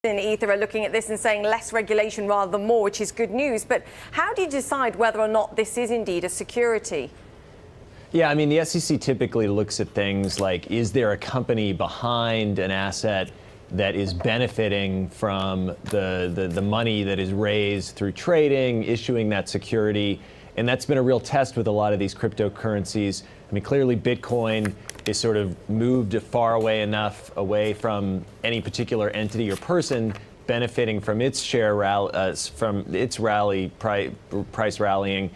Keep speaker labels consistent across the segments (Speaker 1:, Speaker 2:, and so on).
Speaker 1: in Ether are looking at this and saying less regulation rather than more, which is good news. But how do you decide whether or not this is indeed a security?
Speaker 2: Yeah, I mean, the SEC typically looks at things like, is there a company behind an asset that is benefiting from the money that is raised through trading, issuing that security? And that's been a real test with a lot of these cryptocurrencies. I mean, clearly Bitcoin is sort of moved far away enough away from any particular entity or person benefiting from its price rallying.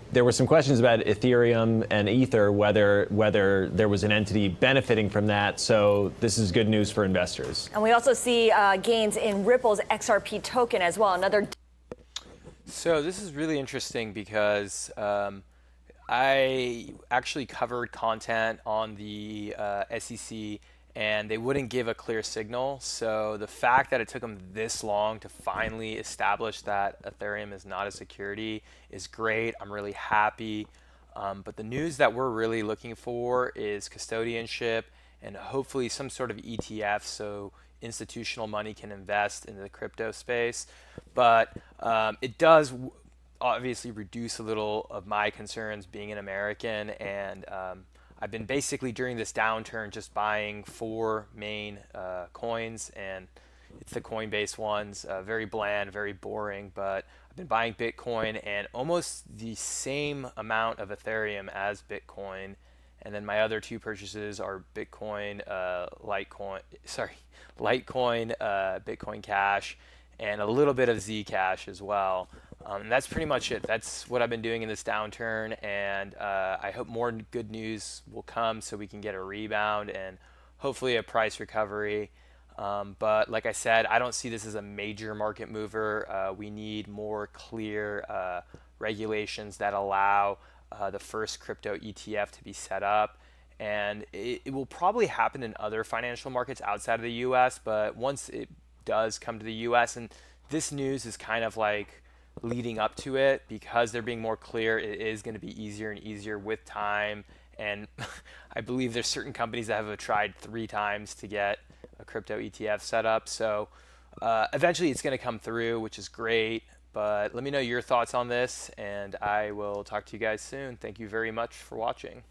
Speaker 2: There were some questions about Ethereum and Ether, whether there was an entity benefiting from that. So this is good news for investors.
Speaker 3: And we also see gains in Ripple's XRP token as well.
Speaker 4: So this is really interesting because I actually covered content on the SEC, and they wouldn't give a clear signal. So the fact that it took them this long to finally establish that Ethereum is not a security is great. I'm really happy. But the news that we're really looking for is custodianship and hopefully some sort of ETF so institutional money can invest in the crypto space. But it does obviously reduce a little of my concerns being an American, and I've been basically during this downturn just buying 4 main coins, and it's the Coinbase ones, very bland, very boring, but I've been buying Bitcoin and almost the same amount of Ethereum as Bitcoin. And then my other 2 purchases are Bitcoin, Litecoin, Bitcoin Cash, and a little bit of Zcash as well. And that's pretty much it. That's what I've been doing in this downturn, and I hope more good news will come so we can get a rebound and hopefully a price recovery. But like I said, I don't see this as a major market mover. We need more clear regulations that allow the first crypto ETF to be set up. And it will probably happen in other financial markets outside of the US, but once it does come to the US, and this news is kind of like leading up to it, because they're being more clear, it is going to be easier and easier with time. And I believe there's certain companies that have tried 3 times to get a crypto ETF set up. So eventually it's going to come through, which is great. But let me know your thoughts on this, and I will talk to you guys soon. Thank you very much for watching.